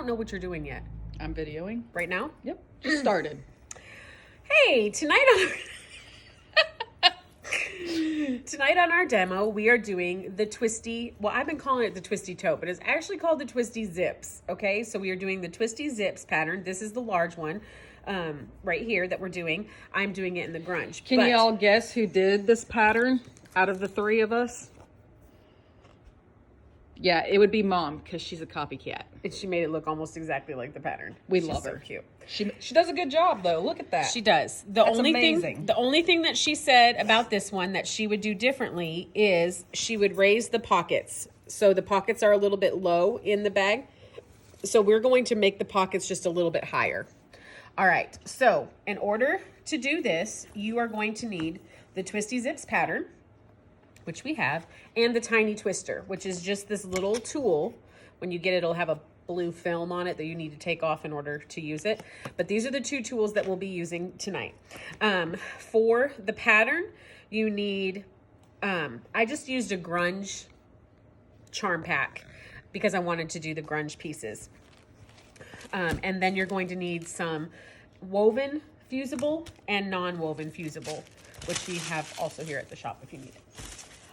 don't know what you're doing yet. I'm videoing. Right now? Yep. Just started. Hey, tonight on our demo, we are doing the Twisty, well, I've been calling it the Twisty Tote, but it's actually called the Twisty Zips, okay? So we are doing the Twisty Zips pattern. This is the large one right here that we're doing. I'm doing it in the grunge. Can you all guess who did this pattern out of the three of us? Yeah, it would be Mom, because she's a copycat. And she made it look almost exactly like the pattern. We love her. So cute. She does a good job, though. Look at that. She does. That's amazing. The only thing that she said about this one that she would do differently is she would raise the pockets. So the pockets are a little bit low in the bag. So we're going to make the pockets just a little bit higher. All right. So in order to do this, you are going to need the Twisty Zips pattern, which we have, and the tiny twister, which is just this little tool. When you get it, it'll have a blue film on it that you need to take off in order to use it. But these are the two tools that we'll be using tonight. For the pattern, you need, I just used a Grunge charm pack because I wanted to do the Grunge pieces. And then you're going to need some woven fusible and non-woven fusible, which we have also here at the shop if you need it.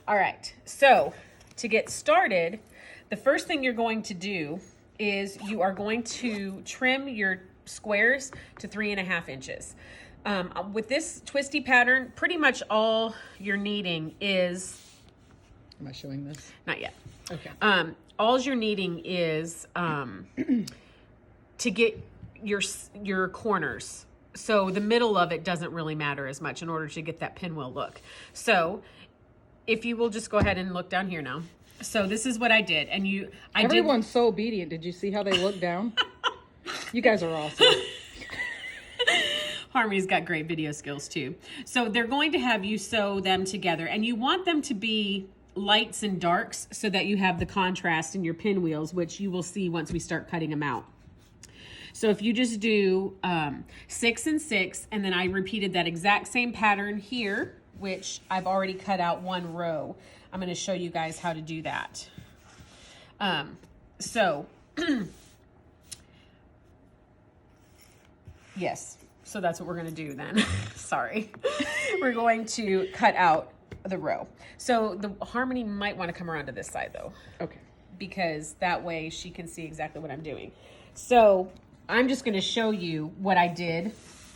All right, so to get started, the first thing you're going to do is you are going to trim your squares to 3.5 inches. With this twisty pattern, pretty much all you're needing is... Am I showing this? Not yet. Okay. All you're needing is to get your corners. So the middle of it doesn't really matter as much in order to get that pinwheel look. So if you will just go ahead and look down here now. So this is what I did. And Everyone's so obedient. Did you see how they look down? You guys are awesome. Harmony's got great video skills too. So they're going to have you sew them together, and you want them to be lights and darks so that you have the contrast in your pinwheels, which you will see once we start cutting them out. So if you just do 6 and 6, and then I repeated that exact same pattern here, which I've already cut out one row. I'm going to show you guys how to do that. Yes, so that's what we're going to do then. Sorry. We're going to cut out the row. So the Harmony might want to come around to this side though. Okay. Because that way she can see exactly what I'm doing. So I'm just going to show you what I did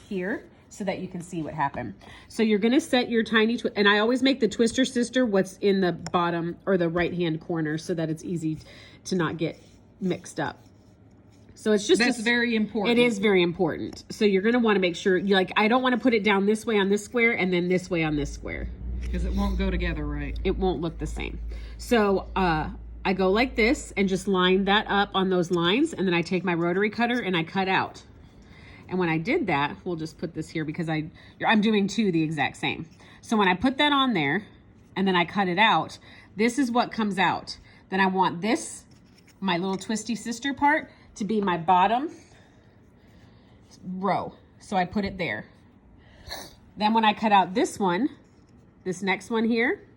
here so that you can see what happened. So you're going to set your tiny, and I always make the twister sister what's in the bottom or the right-hand corner so that it's easy to not get mixed up. So it's just... That's very important. It is very important. So you're going to want to make sure, I don't want to put it down this way on this square and then this way on this square. Because it won't go together right. It won't look the same. So I go like this and just line that up on those lines, and then I take my rotary cutter and I cut out. And when I did that, we'll just put this here because I'm doing two the exact same. So when I put that on there and then I cut it out, this is what comes out. Then I want this, my little twisty sister part, to be my bottom row. So I put it there. Then when I cut out this one, this next one here,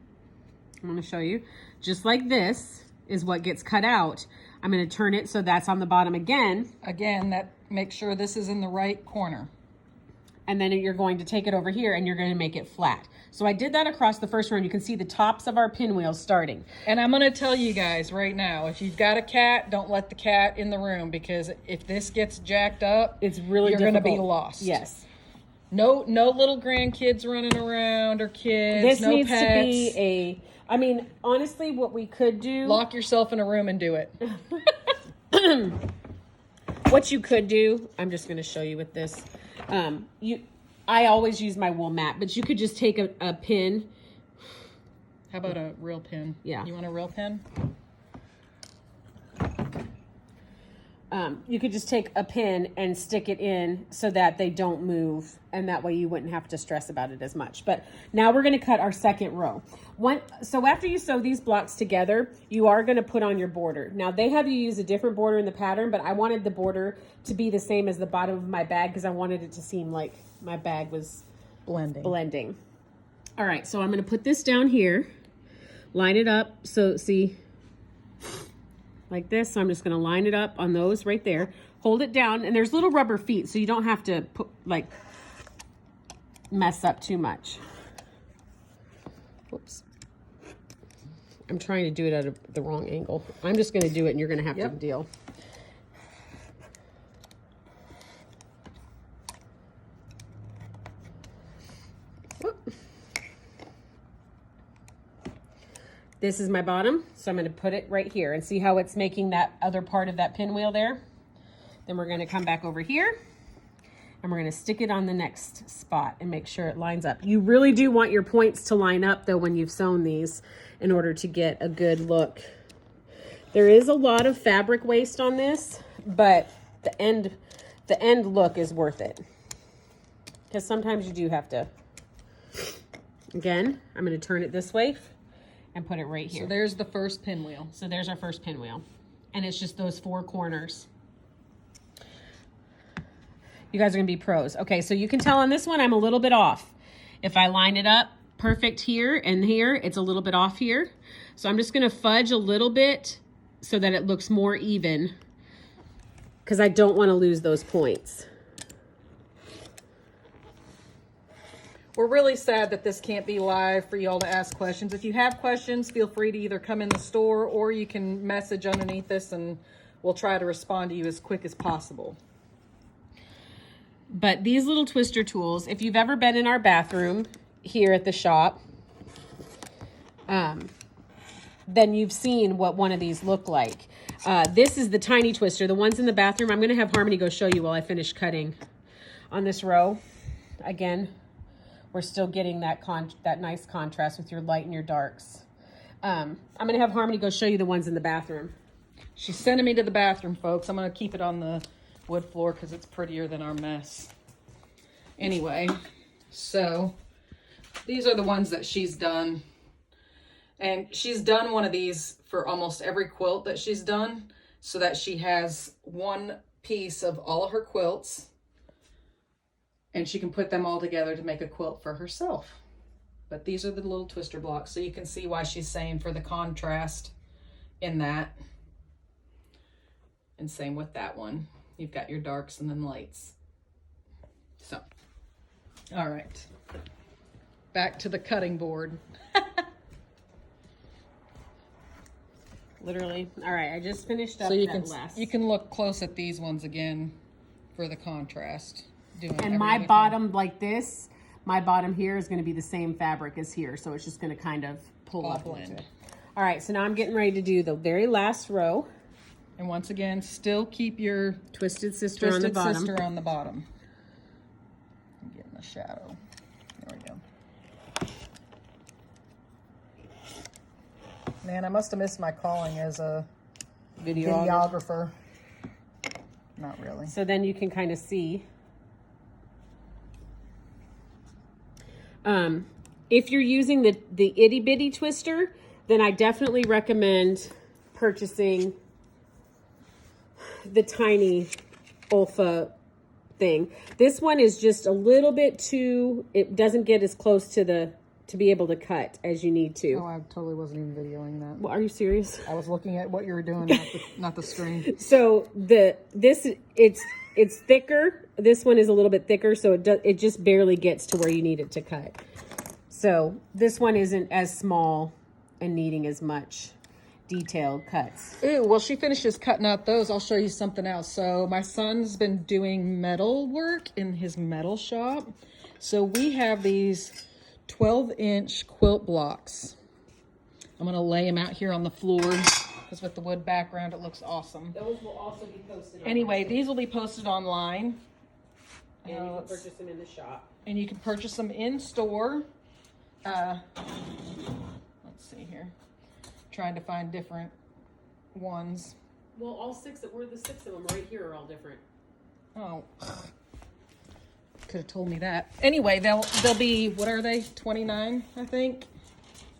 I'm going to show you, just like this is what gets cut out. I'm going to turn it so that's on the bottom again. Again, that makes sure this is in the right corner. And then you're going to take it over here and you're going to make it flat. So I did that across the first round. You can see the tops of our pinwheels starting. And I'm going to tell you guys right now, if you've got a cat, don't let the cat in the room, because if this gets jacked up, it's really you're going to be lost. Yes. No little grandkids running around or kids. This no needs pets. to be I mean, honestly, what we could do... Lock yourself in a room and do it. What you could do, I'm just going to show you with this. I always use my wool mat, but you could just take a pin. How about a real pin? Yeah. You want a real pin? You could just take a pin and stick it in so that they don't move, and that way you wouldn't have to stress about it as much. But now we're going to cut our second row. So after you sew these blocks together, you are going to put on your border. Now they have you use a different border in the pattern, but I wanted the border to be the same as the bottom of my bag because I wanted it to seem like my bag was blending. All right, so I'm going to put this down here, line it up. So see, like this. So I'm just going to line it up on those right there. Hold it down, and there's little rubber feet, so you don't have to put, like, mess up too much. Whoops. I'm trying to do it at the wrong angle. I'm just going to do it, and you're going to have to deal. Whoop. This is my bottom, so I'm going to put it right here and see how it's making that other part of that pinwheel there. Then we're going to come back over here and we're going to stick it on the next spot and make sure it lines up. You really do want your points to line up though when you've sewn these in order to get a good look. There is a lot of fabric waste on this, but the end look is worth it. Because sometimes you do have to. Again, I'm going to turn it this way and put it right here. So there's the first pinwheel. So there's our first pinwheel. And it's just those 4 corners. You guys are gonna be pros. Okay, so you can tell on this one, I'm a little bit off. If I line it up perfect here and here, it's a little bit off here. So I'm just gonna fudge a little bit so that it looks more even, because I don't wanna lose those points. We're really sad that this can't be live for y'all to ask questions. If you have questions, feel free to either come in the store or you can message underneath this and we'll try to respond to you as quick as possible. But these little twister tools, if you've ever been in our bathroom here at the shop, then you've seen what one of these look like. This is the tiny twister. The ones in the bathroom, I'm gonna have Harmony go show you while I finish cutting on this row. Again, we're still getting that nice contrast with your light and your darks. I'm gonna have Harmony go show you the ones in the bathroom. She's sending me to the bathroom, folks. I'm gonna keep it on the wood floor because it's prettier than our mess. Anyway, so these are the ones that she's done. And she's done one of these for almost every quilt that she's done, so that she has one piece of all of her quilts and she can put them all together to make a quilt for herself. But these are the little twister blocks, so you can see why she's saying for the contrast in that. And same with that one. You've got your darks and then lights. So, all right. Back to the cutting board. Literally. All right, I just finished up So you that can look close at these ones again for the contrast. And my bottom like this, my bottom here is going to be the same fabric as here, so it's just going to kind of pull up into it. All right, so now I'm getting ready to do the very last row. And once again, still keep your Twisted Sister on the bottom. Get in the shadow. There we go. Man, I must have missed my calling as a videographer. Not really. So then you can kind of see. If you're using the itty bitty twister, then I definitely recommend purchasing the tiny Olfa thing. This one is just a little bit too, it doesn't get as close to be able to cut as you need to. Oh, I totally wasn't even videoing that. Well, are you serious? I was looking at what you were doing, not the screen. So it's thicker. This one is a little bit thicker, so it just barely gets to where you need it to cut. So this one isn't as small and needing as much detailed cuts. Ooh, well, she finishes cutting out those. I'll show you something else. So my son's been doing metal work in his metal shop. So we have these 12-inch quilt blocks. I'm going to lay them out here on the floor because with the wood background, it looks awesome. Those will also be posted online. Anyway, these will be posted online. And you can purchase them in the shop. And you can purchase them in store. Let's see here. Trying to find different ones. Well, all six of them right here are all different. Oh, could have told me that. Anyway, they'll be, what are they? 29, I think.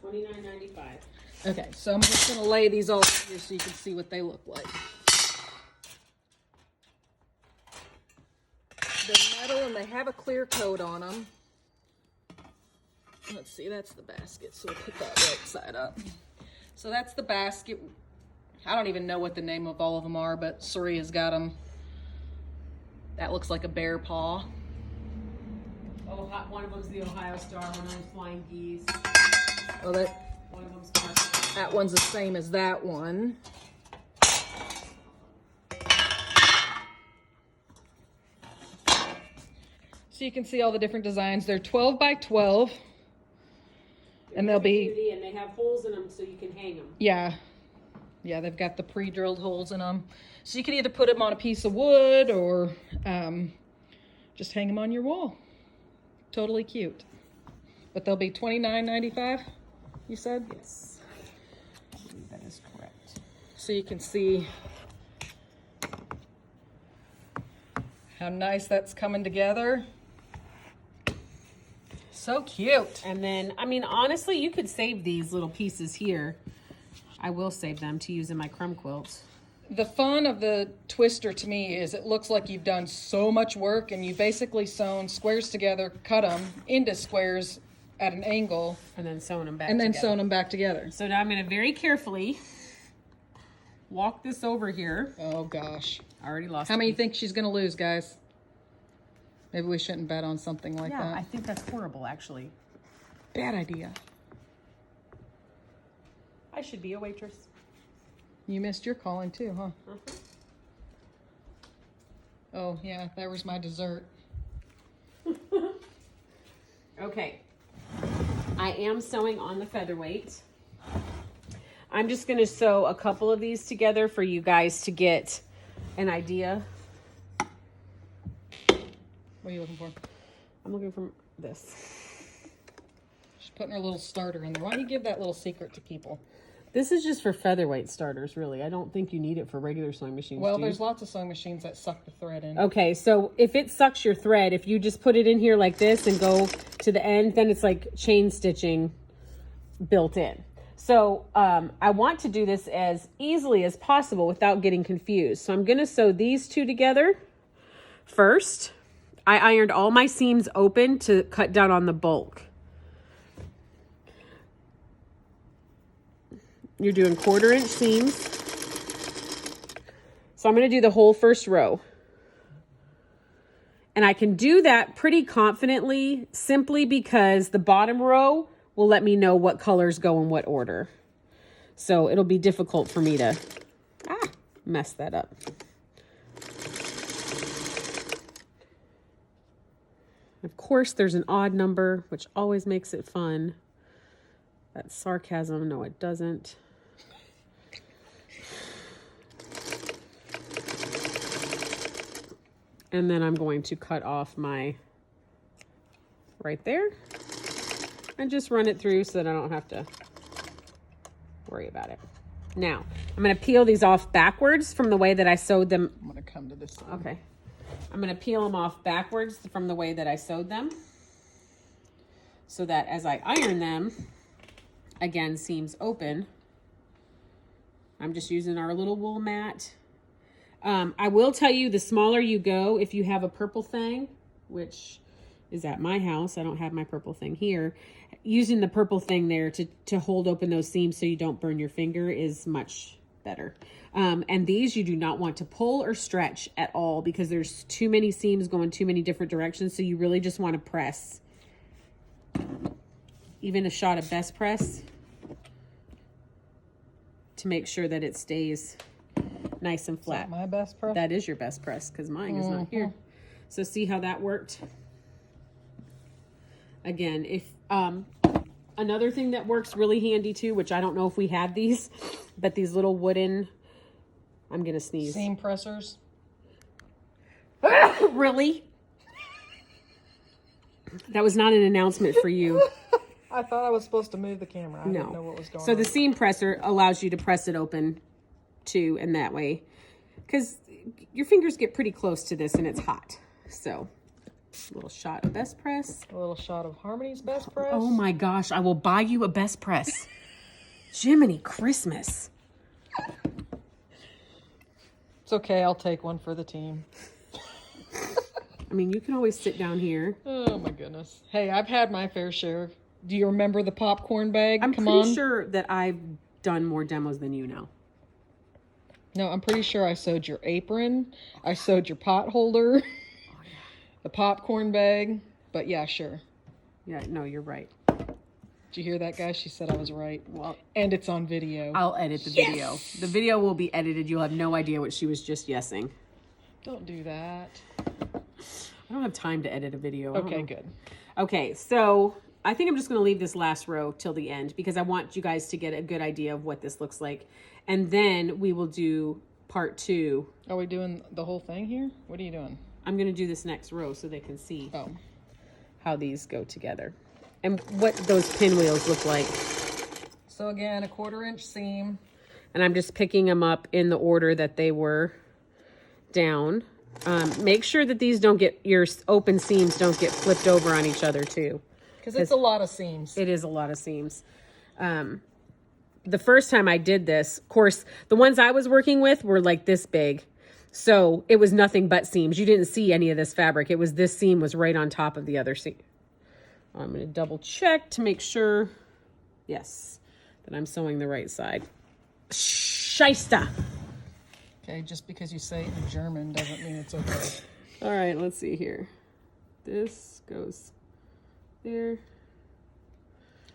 $29.95. Okay, so I'm just gonna lay these all here so you can see what they look like. They're metal and they have a clear coat on them. Let's see, that's the basket, so we'll put that right side up. So that's the basket. I don't even know what the name of all of them are, but Soria's got them. That looks like a bear paw. Oh, one of them's the Ohio Star, one of them's Flying Geese. Oh, One of them's Carson. that one's the same as that one. So you can see all the different designs. They're 12 by 12. And they'll be... And they have holes in them so you can hang them. Yeah. Yeah, they've got the pre-drilled holes in them. So you can either put them on a piece of wood or just hang them on your wall. Totally cute. But they'll be $29.95, you said? Yes. I believe that is correct. So you can see how nice that's coming together. So cute. And then, I mean, honestly, you could save these little pieces here. I will save them to use in my crumb quilts. The fun of the twister to me is it looks like you've done so much work and you've basically sewn squares together, cut them into squares at an angle. And then sewing them back And then together. sewn them back together. So now I'm going to very carefully walk this over here. Oh gosh. I already lost How many it. you think she's going to lose, guys? Maybe we shouldn't bet on something like Yeah, that. I think that's horrible, actually. Bad idea. I should be a waitress. You missed your calling too, huh? Oh, yeah, there was my dessert. Okay. I am sewing on the featherweight. I'm just going to sew a couple of these together for you guys to get an idea. What are you looking for? I'm looking for this. She's putting her little starter in there. Why don't you give that little secret to people? This is just for featherweight starters, really. I don't think you need it for regular sewing machines. Well, do you? there's lots of sewing machines that suck the thread in. Okay, so if it sucks your thread, if you just put it in here like this and go to the end, then it's like chain stitching built in. So I want to do this as easily as possible without getting confused. So I'm going to sew these two together first. I ironed all my seams open to cut down on the bulk. You're doing 1/4 inch seams. So I'm going to do the whole first row. And I can do that pretty confidently simply because the bottom row will let me know what colors go in what order. So it'll be difficult for me to mess that up. Of course, there's an odd number, which always makes it fun. That's sarcasm. No, it doesn't. And then I'm going to cut off my right there and just run it through so that I don't have to worry about it. Now, I'm going to peel these off backwards from the way that I sewed them. I'm going to come to this side. Okay. I'm going to peel them off backwards from the way that I sewed them so that as I iron them, again, seams open. I'm just using our little wool mat. I will tell you, the smaller you go, if you have a purple thing, which is at my house, I don't have my purple thing here, using the purple thing there to hold open those seams so you don't burn your finger is much better. And these you do not want to pull or stretch at all because there's too many seams going too many different directions, so you really just want to press. Even a shot of best press to make sure that it stays nice and flat. Is that my best press? That is your best press because mine is not here. So see how that worked? Again, if another thing that works really handy too, which I don't know if we had these, but these little wooden, I'm gonna sneeze. Seam pressers. Really? That was not an announcement for you. I thought I was supposed to move the camera. I No. didn't know what was going on. So the seam presser allows you to press it open too, and that way, because your fingers get pretty close to this and it's hot. So a little shot of best press. A little shot of Harmony's best press. Oh my gosh, I will buy you a best press. Jiminy Christmas. It's okay. I'll take one for the team. I mean, you can always sit down here. Oh my goodness. Hey, I've had my fair share. Do you remember the popcorn bag? I'm Come pretty on. sure that I've done more demos than you now. No, I'm pretty sure I sewed your apron. I sewed your pot holder. The popcorn bag. But yeah, sure. Yeah, no, you're right. Did you hear that, guys? She said I was right. Well, and it's on video. I'll edit the video. The video will be edited. You'll have no idea what she was just yesing. Don't do that. I don't have time to edit a video. Okay, good. Okay, so I think I'm just going to leave this last row till the end because I want you guys to get a good idea of what this looks like. And then we will do part 2. Are we doing the whole thing here? What are you doing? I'm going to do this next row so they can see Oh. how these go together and what those pinwheels look like. So again, a 1/4 inch seam. And I'm just picking them up in the order that they were down. Make sure that these don't get, your open seams don't get flipped over on each other too. Because it's a lot of seams. It is a lot of seams. The first time I did this, of course, the ones I was working with were like this big. So it was nothing but seams. You didn't see any of this fabric. It was this seam was right on top of the other seam. I'm going to double check to make sure, yes, that I'm sewing the right side. Scheisse. Okay, just because you say it in German doesn't mean it's okay. All right, let's see here. This goes there.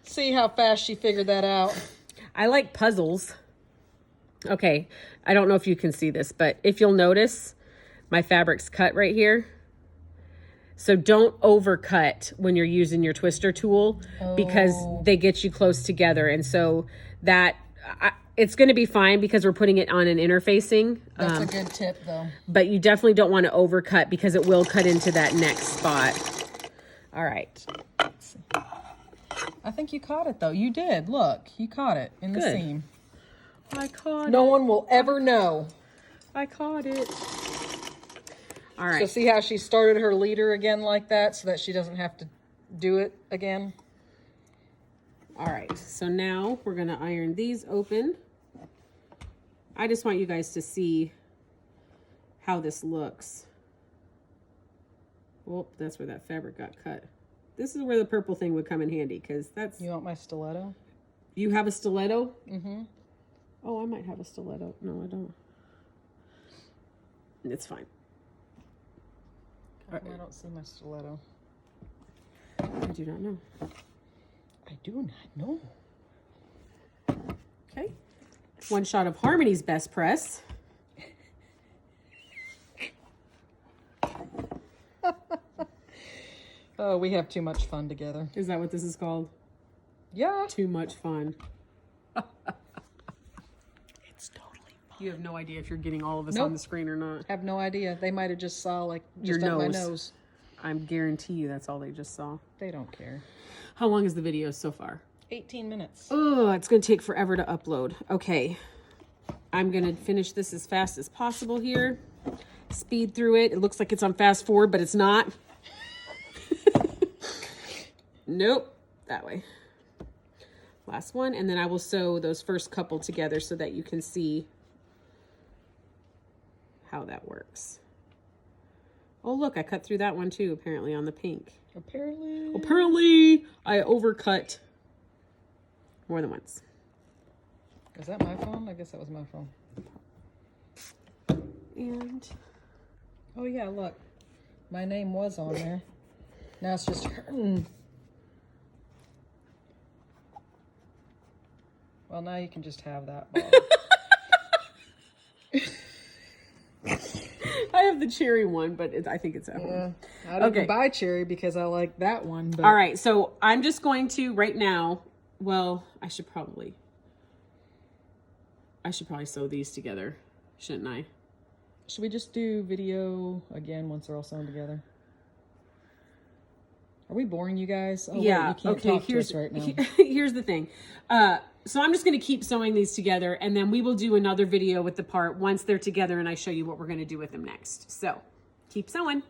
See how fast she figured that out. I like puzzles. Okay, I don't know if you can see this, but if you'll notice, my fabric's cut right here. So don't overcut when you're using your twister tool because they get you close together. And so that, it's going to be fine because we're putting it on an interfacing. That's a good tip though. But you definitely don't want to overcut because it will cut into that next spot. All right. I think you caught it though. You did. Look, you caught it in the Good. seam. I caught No it. one will ever know. I caught it. All So right. see how she started her leader again like that so that she doesn't have to do it again? All right. So now we're going to iron these open. I just want you guys to see how this looks. Oh, that's where that fabric got cut. This is where the purple thing would come in handy because that's... You want my stiletto? You have a stiletto? Mm-hmm. Oh, I might have a stiletto. No, I don't. It's fine. I don't see my stiletto. I do not know. I do not know. Okay. One shot of Harmony's best press. Oh, we have too much fun together. Is that what this is called? Yeah. Too much fun. It's totally fun. You have no idea if you're getting all of this Nope. on the screen or not. Have no idea. They might have just saw like just Your up my nose. nose. I guarantee you that's all they just saw. They don't care. How long is the video so far? 18 minutes. Oh, it's going to take forever to upload. Okay. I'm going to finish this as fast as possible here. Speed through it. It looks like it's on fast forward, but it's not. Nope. That way. Last one. And then I will sew those first couple together so that you can see how that works. Oh, look, I cut through that one too, apparently, on the pink. Apparently, I overcut more than once. Is that my phone? I guess that was my phone. And Oh yeah, look. My name was on there. Now it's just hurting. Well, now you can just have that ball. I have the cherry one, but I think it's that one. I didn't buy cherry because I like that one. But All right, so I'm just going to right now. Well, I should probably sew these together, shouldn't I? should we just do video again once they're all sewn together? Are we boring you guys? Oh, Yeah. wait, you can't talk to us right now. Here's the thing. So I'm just going to keep sewing these together, and then we will do another video with the part once they're together, and I show you what we're going to do with them next. So keep sewing.